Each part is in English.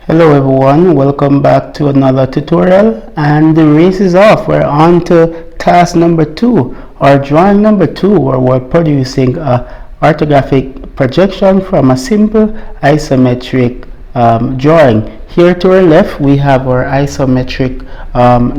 Hello everyone, welcome back to another tutorial, and the race is off. We're on to task number 2 or drawing number 2, where we're producing a orthographic projection from a simple isometric drawing. Here to our left we have our isometric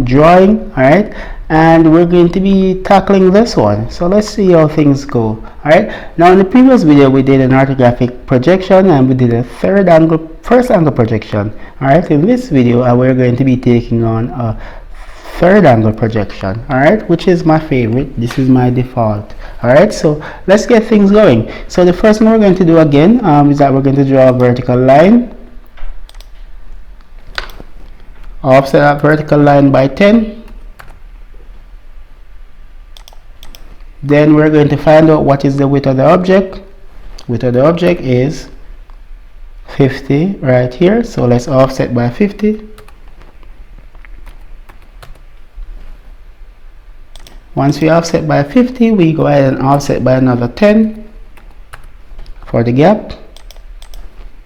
drawing, alright, and we're going to be tackling this one. So let's see how things go. Alright, now in the previous video we did an orthographic projection and we did a first angle projection. Alright, in this video we're going to be taking on a third angle projection, alright, which is my favorite. This is my default. Alright, so let's get things going. So the first thing we're going to do again is that we're going to draw a vertical line, offset that vertical line by 10. Then we're going to find out what is the width of the object. Width of the object is 50 right here, so let's offset by 50. Once we offset by 50, we go ahead and offset by another 10 for the gap.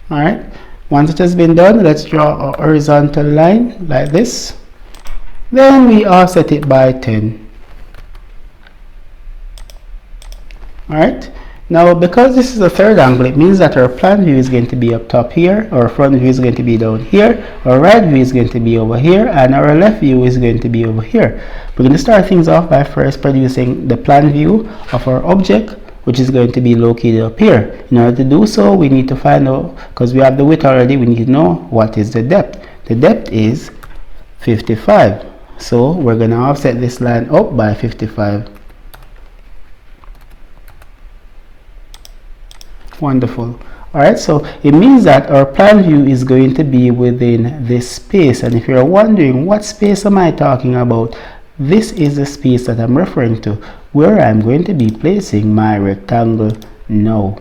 Alright, once it has been done, let's draw a horizontal line like this. Then we offset it by 10. Alright, now because this is a third angle, it means that our plan view is going to be up top here, our front view is going to be down here, our right view is going to be over here, and our left view is going to be over here. We're going to start things off by first producing the plan view of our object, which is going to be located up here. In order to do so, we need to find out, because we have the width already, we need to know what is the depth. The depth is 55. So we're going to offset this line up by 55. Wonderful. Alright, so it means that our plan view is going to be within this space, and if you're wondering what space am I talking about, this is the space that I'm referring to, where I'm going to be placing my rectangle now.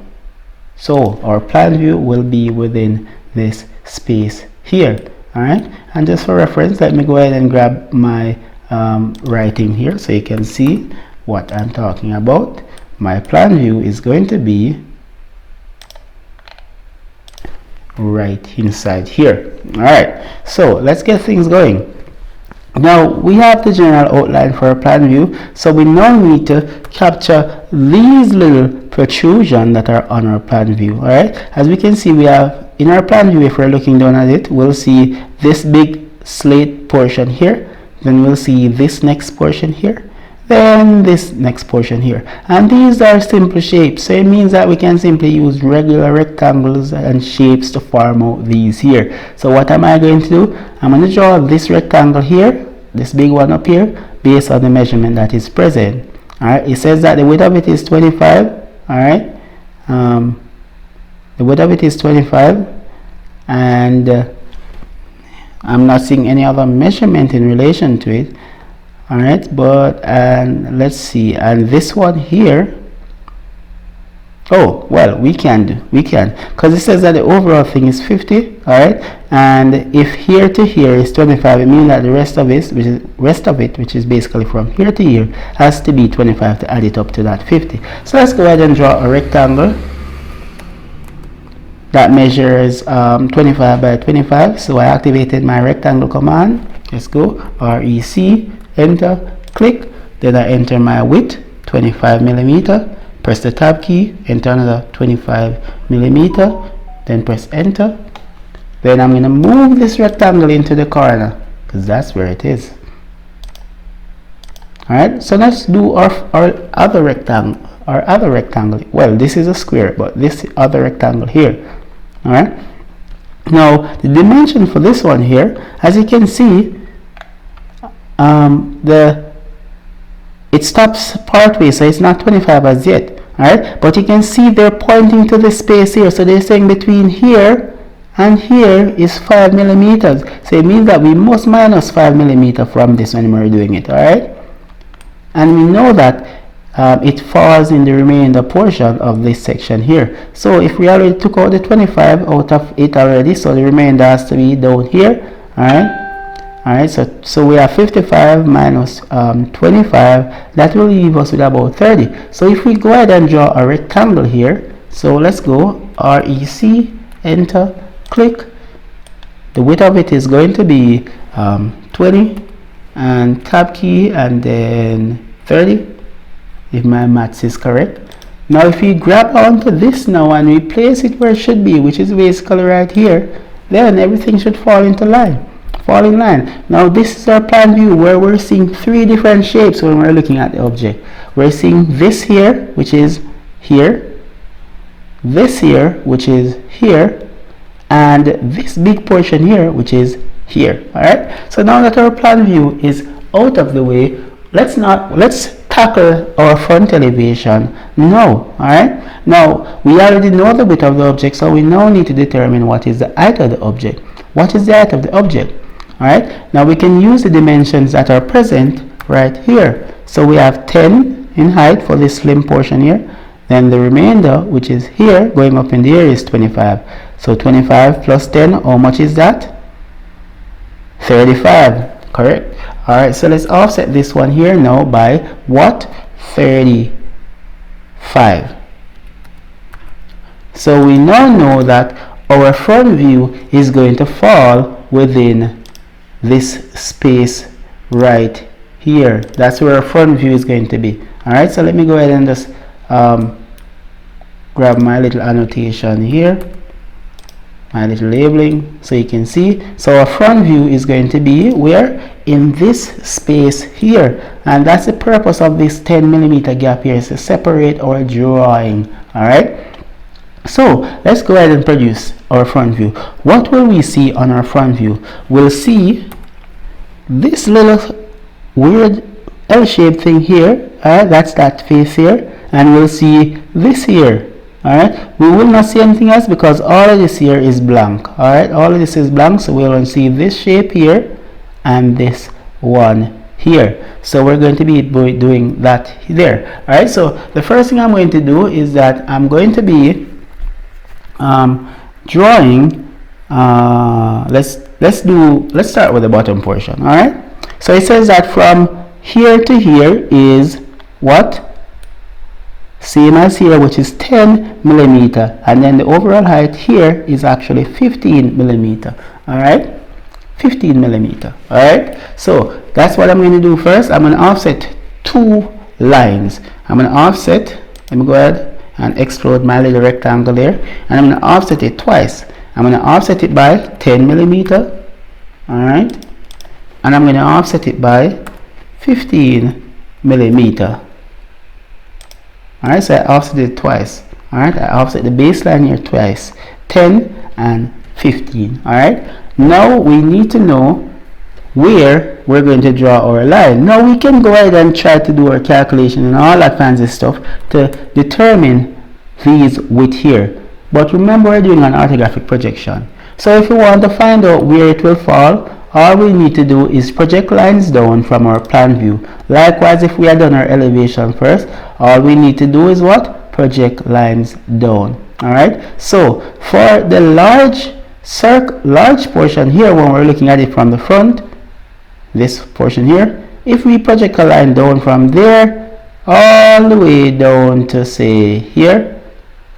So our plan view will be within this space here. Alright, and just for reference, let me go ahead and grab my writing here so you can see what I'm talking about. My plan view is going to be right inside here. Alright, so let's get things going. Now we have the general outline for our plan view, so we now need to capture these little protrusions that are on our plan view. Alright, as we can see, we have in our plan view, if we're looking down at it, we'll see this big slate portion here, then we'll see this next portion here, then this next portion here, and these are simple shapes, so it means that we can simply use regular rectangles and shapes to form out these here. So what am I going to do? I'm going to draw this rectangle here, this big one up here, based on the measurement that is present. Alright, it says that the width of it is 25. Alright, the width of it is 25, and I'm not seeing any other measurement in relation to it. Alright, but let's see, and this one here, oh well, we can because it says that the overall thing is 50. Alright, and if here to here is 25, it means that the rest of it, which is basically from here to here, has to be 25 to add it up to that 50. So let's go ahead and draw a rectangle that measures 25 by 25. So I activated my rectangle command. Let's go, REC, enter, click, then I enter my width, 25 millimeter, press the tab key, enter another 25 millimeter, then press enter. Then I'm going to move this rectangle into the corner because that's where it is. Alright, so let's do our other rectangle. Well, this is a square, but this other rectangle here. Alright, now the dimension for this one here, as you can see, it stops partway, so it's not 25 as yet. Alright, but you can see they're pointing to the space here, so they're saying between here and here is 5 millimeters. So it means that we must minus 5 millimeter from this when we're doing it. Alright, and we know that it falls in the remainder portion of this section here. So if we already took out the 25 out of it already, so the remainder has to be down here. Alright, so we have 55 minus 25, that will leave us with about 30. So if we go ahead and draw a rectangle here, so let's go, REC, enter, click, the width of it is going to be 20, and tab key, and then 30, if my maths is correct. Now if we grab onto this now and we place it where it should be, which is basically right here, then everything should fall in line. Now this is our plan view where we're seeing three different shapes when we're looking at the object. We're seeing this here, which is here, this here, which is here, and this big portion here, which is here. Alright, so now that our plan view is out of the way, let's tackle our front elevation now. Alright, now we already know the width of the object, so we now need to determine what is the height of the object. What is the height of the object? Alright, now we can use the dimensions that are present right here. So we have 10 in height for this slim portion here, then the remainder, which is here going up in the air, is 25. So 25 plus 10, how much is that? 35, correct? Alright, so let's offset this one here now by what? 35. So we now know that our front view is going to fall within this space right here. That's where our front view is going to be. Alright, so let me go ahead and just grab my little annotation here, my little labeling, so you can see. So our front view is going to be where? In this space here, and that's the purpose of this 10mm gap here, is to separate our drawing. Alright, so let's go ahead and produce our front view. What will we see on our front view? We'll see this little weird L-shaped thing here, that's that face here, and we'll see this here. Alright, we will not see anything else because all of this here is blank. Alright, all of this is blank, so we'll see this shape here and this one here. So we're going to be doing that there. Alright, so the first thing I'm going to do is that I'm going to be drawing, let's start with the bottom portion. Alright, so it says that from here to here is what? Same as here, which is 10mm, and then the overall height here is actually 15mm. Alright, 15mm. Alright, so that's what I'm going to do first. I'm going to offset two lines. I'm going to offset, let me go ahead and explode my little rectangle there, and I'm going to offset it twice. I'm going to offset it by 10mm. Alright, and I'm going to offset it by 15mm. Alright, so I offset it twice. Alright, I offset the baseline here twice, 10 and 15. Alright, now we need to know where we're going to draw our line. Now we can go ahead and try to do our calculation and all that fancy stuff to determine these width here. But remember, we're doing an orthographic projection. So if we want to find out where it will fall, all we need to do is project lines down from our plan view. Likewise, if we had done our elevation first, all we need to do is what? Project lines down. Alright, so for the large portion here, when we're looking at it from the front, this portion here, if we project a line down from there all the way down to say here,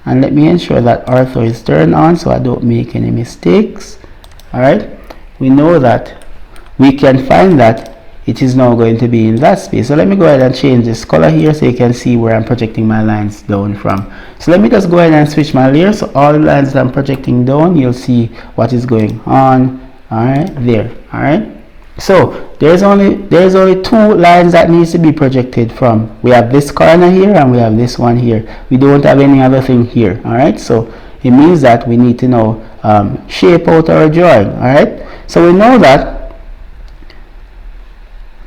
and let me ensure that ortho is turned on so I don't make any mistakes. Alright, we know that we can find that it is now going to be in that space. So let me go ahead and change this color here so you can see where I'm projecting my lines down from. So let me just go ahead and switch my layer, so all the lines that I'm projecting down, you'll see what is going on. Alright, there. Alright, so there's only two lines that needs to be projected from. We have this corner here and we have this one here. We don't have any other thing here. Alright, so it means that we need to now shape out our drawing. Alright, so we know that.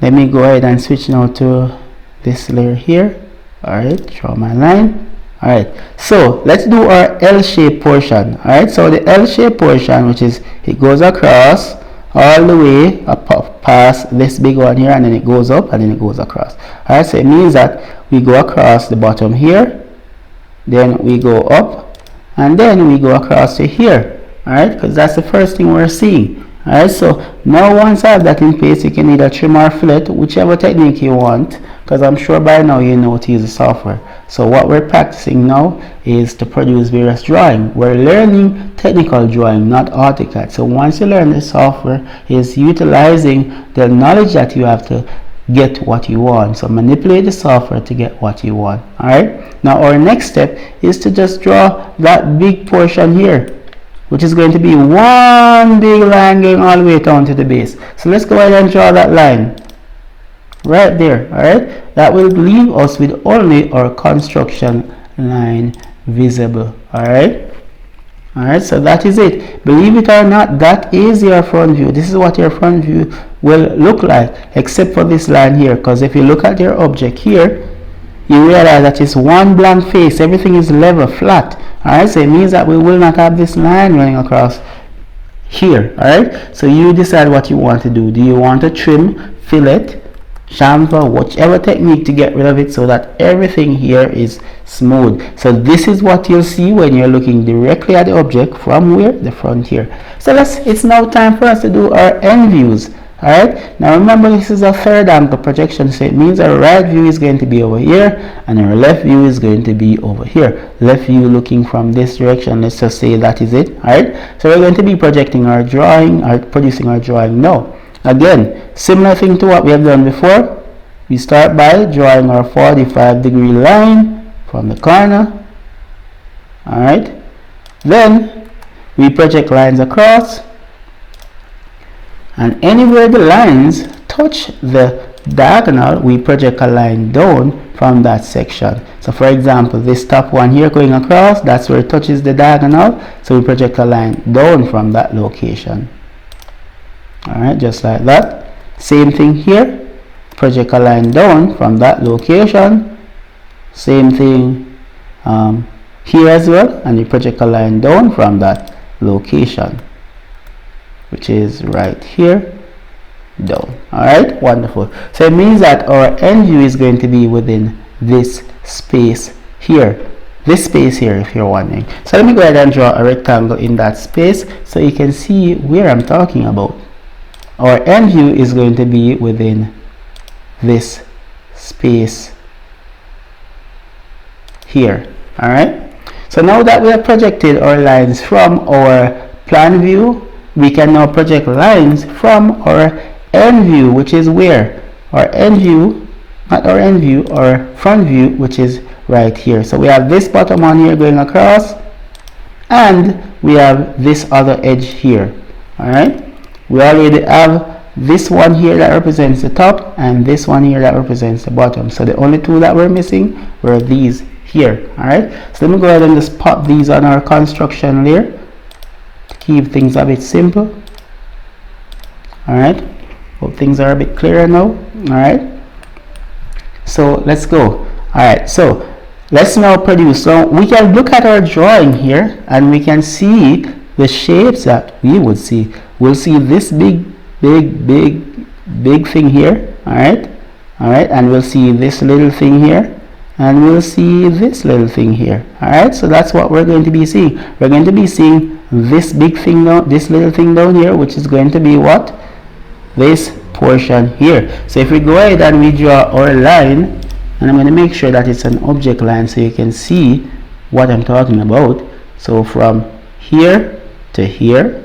Let me go ahead and switch now to this layer here. Alright, draw my line. Alright, so let's do our L-shaped portion. Alright, so the L-shaped portion, which is, it goes across all the way up past this big one here, and then it goes up and then it goes across. Alright, so it means that we go across the bottom here, then we go up, and then we go across to here. Alright, because that's the first thing we're seeing. Alright, so now once I have that in place, you can either trim or fillet, whichever technique you want. because I'm sure by now you know to use the software. So what we're practicing now is to produce various drawing. We're learning technical drawing, not AutoCAD. So once you learn the software, is utilizing the knowledge that you have to get what you want. So manipulate the software to get what you want. Alright, now our next step is to just draw that big portion here, which is going to be one big line going all the way down to the base. So let's go ahead and draw that line right there. Alright, that will leave us with only our construction line visible. Alright, so that is it. Believe it or not, that is your front view. This is what your front view will look like, except for this line here, because if you look at your object here, you realize that it's one blank face. Everything is level, flat. Alright, so it means that we will not have this line running across here. Alright, so you decide what you want to do. Do you want to trim, fillet, chamfer, whichever technique to get rid of it so that everything here is smooth. So this is what you'll see when you're looking directly at the object from where? The front here. So it's now time for us to do our end views. Alright, now remember this is a third angle projection, so it means our right view is going to be over here and our left view is going to be over here. Left view looking from this direction, let's just say that is it. Alright, so we're going to be projecting our drawing, or producing our drawing now. Again, similar thing to what we have done before. We start by drawing our 45-degree line from the corner. Alright, then we project lines across, and anywhere the lines touch the diagonal, we project a line down from that section. So for example, this top one here going across, that's where it touches the diagonal, so we project a line down from that location. Alright, just like that. Same thing here, project a line down from that location. Same thing here as well, and you project a line down from that location, which is right here down. Alright, wonderful. So it means that our end view is going to be within this space here, if you're wondering. So let me go ahead and draw a rectangle in that space so you can see where I'm talking about. Our end view is going to be within this space here. Alright, so now that we have projected our lines from our plan view, we can now project lines from our end view, which is where? Our end view, not our end view, our front view, which is right here. So we have this bottom one here going across, and we have this other edge here. Alright, we already have this one here that represents the top and this one here that represents the bottom. So the only two that we're missing were these here. Alright, so let me go ahead and just pop these on our construction layer to keep things a bit simple. Alright, hope things are a bit clearer now. Alright, so let's go. Alright, so let's now produce. So we can look at our drawing here and we can see the shapes that we would see. We'll see this big thing here. Alright, and we'll see this little thing here, and we'll see this little thing here. Alright, so that's what we're going to be seeing. We're going to be seeing this big thing down, this little thing down here, which is going to be what? This portion here. So if we go ahead and we draw our line, and I'm going to make sure that it's an object line so you can see what I'm talking about. So from here to here,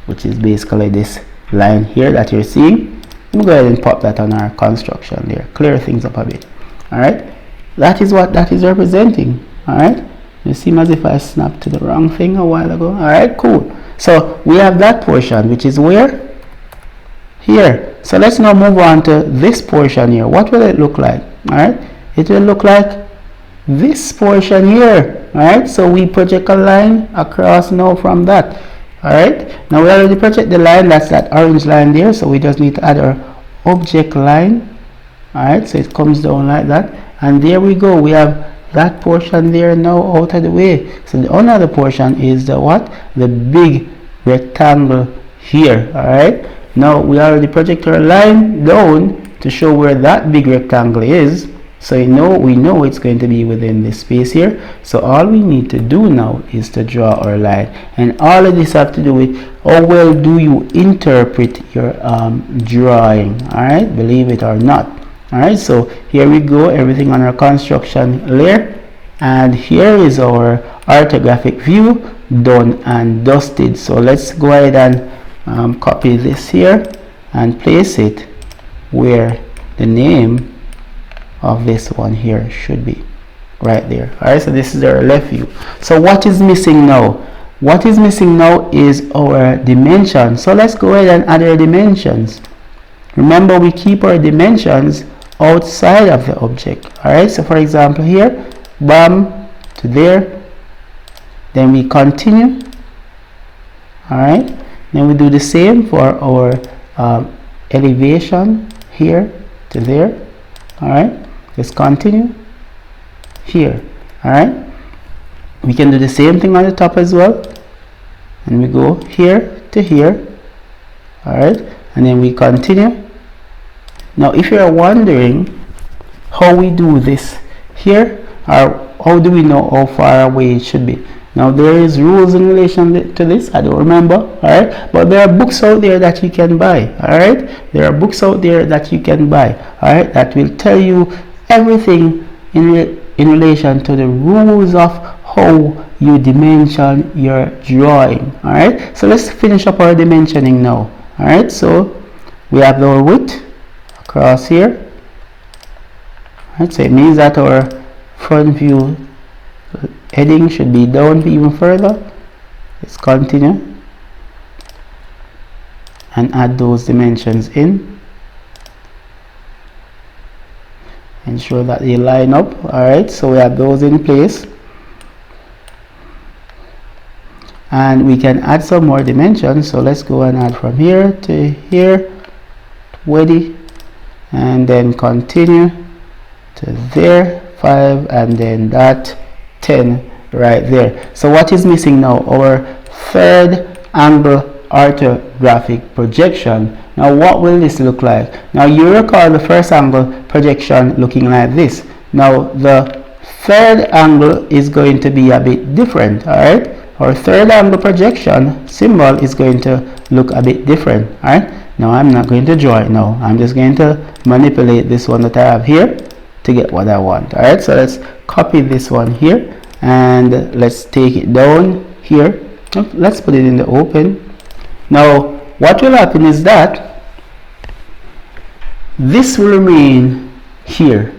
which is basically this line here that you're seeing, let me go ahead and pop that on our construction there, clear things up a bit. Alright, that is what that is representing. Alright, it seems as if I snapped to the wrong thing a while ago. Alright, cool. So we have that portion, which is where? Here. So let's now move on to this portion here. What will it look like? Alright, it will look like this portion here. Alright, so we project a line across now from that. Alright, now we already project the line, that's that orange line there, so we just need to add our object line. Alright, so it comes down like that, and there we go, we have that portion there now out of the way. So the only other portion is the what? The big rectangle here. Alright, now we already project our line down to show where that big rectangle is. So we know it's going to be within this space here. So all we need to do now is to draw our line, and all of this have to do with how well do you interpret your drawing. Alright, believe it or not. Alright, so here we go, everything on our construction layer, and here is our orthographic view done and dusted. So let's go ahead and copy this here and place it where the name of this one here should be, right there. Alright, so this is our left view. So what is missing now? What is missing now is our dimension. So let's go ahead and add our dimensions. Remember, we keep our dimensions outside of the object. Alright, so for example here, bam, to there, then we continue. Alright, then we do the same for our elevation here to there. Alright, let's continue here. Alright, we can do the same thing on the top as well, and we go here to here. Alright, and then we continue. Now if you are wondering how we do this here, or how do we know how far away it should be, now there is rules in relation to this. I don't remember. Alright, but there are books out there that you can buy. Alright, there are books out there that you can buy, alright, that will tell you everything in relation to the rules of how you dimension your drawing. Alright, so let's finish up our dimensioning now. Alright, so we have our width across here. Alright, so it means that our front view heading should be down even further. Let's continue and add those dimensions in. Ensure that they line up. Alright, so we have those in place, and we can add some more dimensions. So let's go and add from here to here, 20, and then continue to there, 5, and then that 10 right there. So what is missing now? Our third angle orthographic projection. Now what will this look like? Now you recall the first angle projection looking like this. Now the third angle is going to be a bit different. Alright, our third angle projection symbol is going to look a bit different. Alright, now I'm not going to draw it now. I'm just going to manipulate this one that I have here to get what I want. Alright, so let's copy this one here and let's take it down here. Let's put it in the open. Now what will happen is that this will remain here.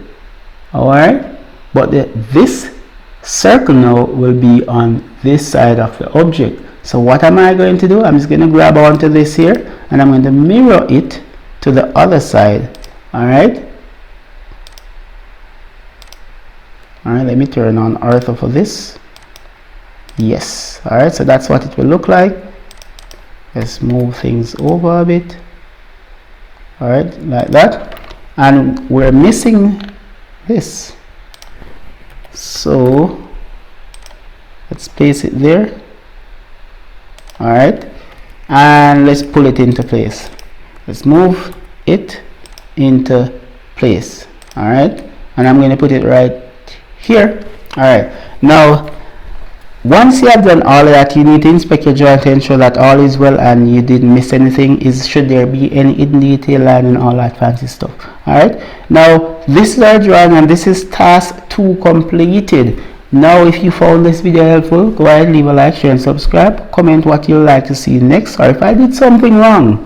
Alright, but this circle now will be on this side of the object. So what am I going to do? I'm just going to grab onto this here and I'm going to mirror it to the other side. Alright, alright, let me turn on ortho for this. Yes. Alright, so that's what it will look like. Let's move things over a bit. Alright, like that. And we're missing this, so let's place it there. Alright, and let's pull it into place. Let's move it into place. Alright, and I'm going to put it right here. Alright, now once you have done all of that, you need to inspect your drawing to ensure that all is well and you didn't miss anything. Should there be any hidden detail line and all that fancy stuff. Alright, now this is our drawing and this is task 2 completed. Now if you found this video helpful, go ahead, leave a like, share and subscribe. Comment what you'd like to see next, or if I did something wrong,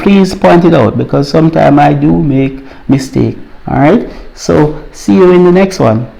please point it out, because sometimes I do make mistake. Alright, so see you in the next one.